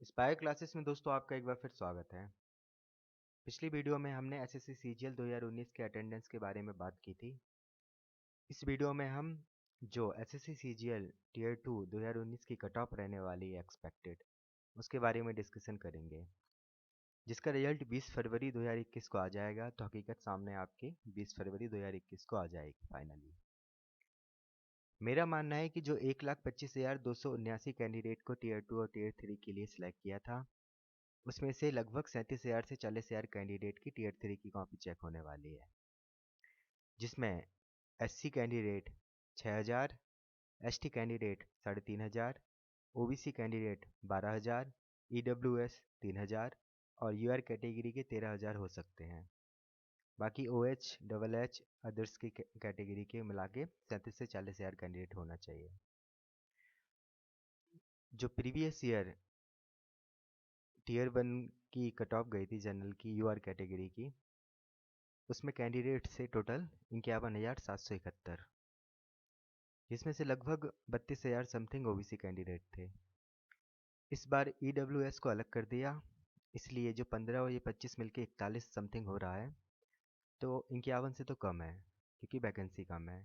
Spire classes में दोस्तों आपका एक बार फिर स्वागत है। पिछली वीडियो में हमने एसएससी सीजीएल 2019 के अटेंडेंस के बारे में बात की थी। इस वीडियो में हम जो एसएससी सीजीएल टियर 2 2019 की कट ऑफ रहने वाली है एक्सपेक्टेड, उसके बारे में डिस्कशन करेंगे, जिसका रिजल्ट 20 फरवरी 2021 को आ जाएगा। तो हकीकत सामने आपके 20 फरवरी 2021 को आ जाएगी फाइनली। मेरा मानना है कि जो 1,25,279 कैंडिडेट को टियर 2 और टियर 3 के लिए सिलेक्ट किया था, उसमें से लगभग 37,000 से 40,000 कैंडिडेट की टियर 3 की कॉपी चेक होने वाली है, जिसमें SC candidate 6,000, ST candidate 3,500, OBC candidate 12,000, EWS 3,000 और यूआर कैटेगरी के 13,000 हो सकते हैं। बाकी ओएच, डबल एच, अदर्स की कैटेगरी के मिला के 37 से 40,000 कैंडिडेट होना चाहिए। जो प्रीवियस ईयर टियर 1 की कट ऑफ गई थी जनरल की यूआर कैटेगरी की, उसमें कैंडिडेट से टोटल 51,771, जिसमें से लगभग 32,000 समथिंग ओबीसी कैंडिडेट थे। इस बार ईडब्ल्यूएस को अलग कर दिया, इसलिए जो 15 और ये 25 मिलके 41 समथिंग हो रहा है, तो 51 से तो कम है क्योंकि वैकेंसी कम है।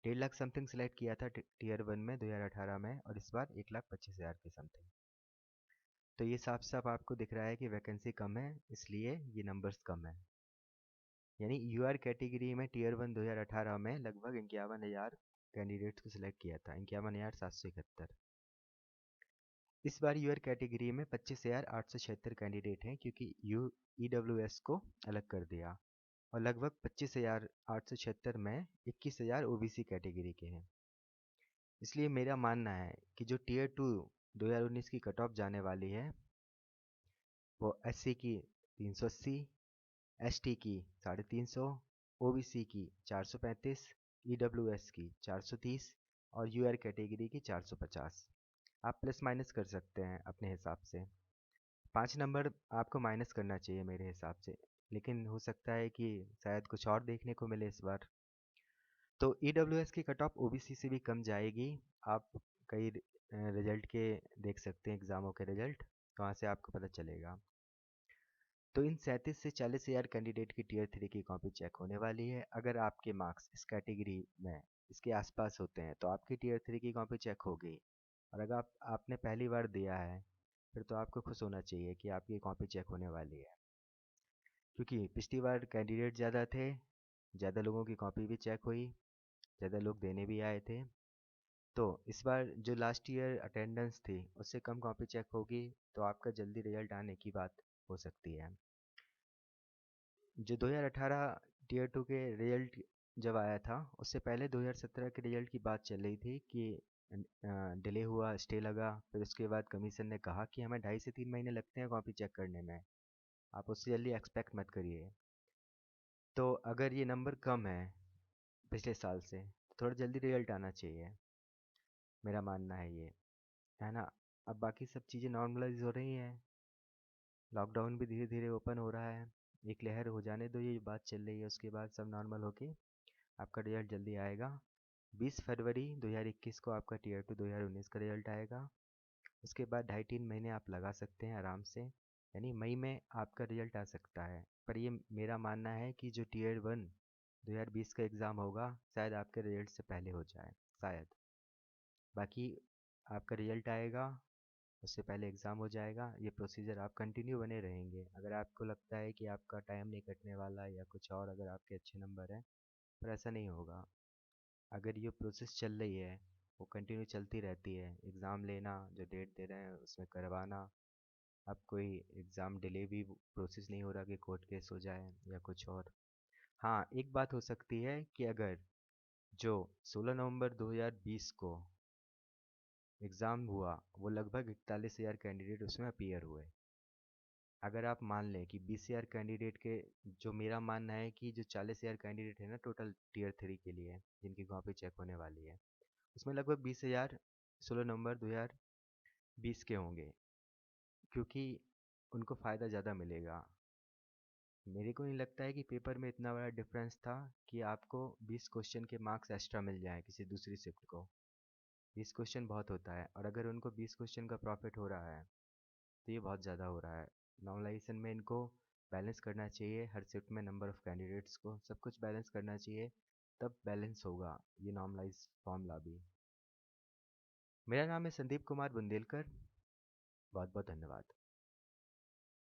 1.5 लाख समथिंग सिलेक्ट किया था टियर 1 में 2018 में, और इस बार 1,25,000 के समथिंग। तो ये साफ साफ आपको दिख रहा है कि वैकेंसी कम है, इसलिए ये नंबर्स कम है। यानी यूआर कैटेगरी में टियर 1 2018 में लगभग 51,000 कैंडिडेट्स को सिलेक्ट किया था, 51,771। इस बार यूआर कैटेगरी में 25,876 कैंडिडेट हैं, क्योंकि ईडब्ल्यूएस को अलग कर दिया, और लगभग 25,876 में 21,000 ओबीसी कैटेगरी के हैं। इसलिए मेरा मानना है कि जो टियर 2 2019 की कट ऑफ जाने वाली है, वो एससी की 380, एसटी की 350, ओबीसी की 435, ईडब्ल्यूएस की 430 और यूआर कैटेगरी की 450। आप प्लस माइनस कर सकते हैं अपने हिसाब से। 5 नंबर आपको माइनस करना चाहिए मेरे हिसाब से, लेकिन हो सकता है कि शायद कुछ और देखने को मिले इस बार। तो ईडब्ल्यूएस की कट ऑफ ओबीसी से भी कम जाएगी। आप कई रिजल्ट के देख सकते हैं, एग्ज़ामों के रिजल्ट, वहाँ से आपको पता चलेगा। तो इन 37 से 40,000 कैंडिडेट की टियर 3 की कॉपी चेक होने वाली है। अगर आपके मार्क्स इस कैटेगरी में इसके आसपास होते हैं तो आपकी टियर 3 की कॉपी चेक होगी। और अगर आपने पहली बार दिया है, फिर तो आपको खुश होना चाहिए कि आपकी कॉपी चेक होने वाली है, क्योंकि पिछली बार कैंडिडेट ज़्यादा थे, ज़्यादा लोगों की कॉपी भी चेक हुई, ज़्यादा लोग देने भी आए थे। तो इस बार जो लास्ट ईयर अटेंडेंस थी उससे कम कॉपी चेक होगी, तो आपका जल्दी रिजल्ट आने की बात हो सकती है। जो 2018 टियर 2 के रिजल्ट जब आया था, उससे पहले 2017 के रिजल्ट की बात चल रही थी कि डिले हुआ, स्टे लगा। फिर उसके बाद कमीशन ने कहा कि हमें 2.5 से 3 महीने लगते हैं कॉपी चेक करने में, आप उससे जल्दी एक्सपेक्ट मत करिए। तो अगर ये नंबर कम है पिछले साल से, तो थोड़ा जल्दी रिजल्ट आना चाहिए, मेरा मानना है ये, है ना। अब बाकी सब चीज़ें नॉर्मलाइज हो रही हैं, लॉकडाउन भी धीरे धीरे ओपन हो रहा है, एक लहर हो जाने दो, ये बात चल रही है, उसके बाद सब नॉर्मल होके आपका रिजल्ट जल्दी आएगा। 20 फरवरी 2021 को आपका टियर 2 2019 का रिजल्ट आएगा। उसके बाद 2.5-3 महीने आप लगा सकते हैं आराम से, यानी मई में आपका रिजल्ट आ सकता है। पर ये मेरा मानना है कि जो टियर 1 2020 का एग्ज़ाम होगा, शायद आपके रिजल्ट से पहले हो जाए, शायद। बाकी आपका रिजल्ट आएगा, उससे पहले एग्ज़ाम हो जाएगा, ये प्रोसीजर आप कंटिन्यू बने रहेंगे। अगर आपको लगता है कि आपका टाइम नहीं कटने वाला या कुछ और, अगर आपके अच्छे नंबर हैं, पर ऐसा नहीं होगा। अगर ये प्रोसेस चल रही है, वो कंटिन्यू चलती रहती है, एग्ज़ाम लेना, जो डेट दे रहे हैं उसमें करवाना। अब कोई एग्ज़ाम डिले भी प्रोसेस नहीं हो रहा कि कोर्ट केस हो जाए या कुछ और। हाँ, एक बात हो सकती है कि अगर जो 16 नवंबर 2020 को एग्ज़ाम हुआ, वो लगभग 41,000 कैंडिडेट उसमें अपीयर हुए। अगर आप मान लें कि 20,000 कैंडिडेट के, जो मेरा मानना है कि जो 40,000 कैंडिडेट है ना टोटल टियर 3 के लिए जिनकी कॉपी चेक होने वाली है, उसमें लगभग 20,000 16 नवंबर 2020 के होंगे, क्योंकि उनको फ़ायदा ज़्यादा मिलेगा। मेरे को नहीं लगता है कि पेपर में इतना बड़ा डिफरेंस था कि आपको 20 क्वेश्चन के मार्क्स एक्स्ट्रा मिल जाए किसी दूसरी शिफ्ट को। 20 क्वेश्चन बहुत होता है, और अगर उनको 20 क्वेश्चन का प्रॉफिट हो रहा है, तो ये बहुत ज़्यादा हो रहा है। नॉर्मलाइजेशन में इनको बैलेंस करना चाहिए, हर शिफ्ट में नंबर ऑफ़ कैंडिडेट्स को सब कुछ बैलेंस करना चाहिए, तब बैलेंस होगा ये नॉर्मलाइज फॉर्मूला भी। मेरा नाम है संदीप कुमार बुंदेलकर। बहुत बहुत धन्यवाद।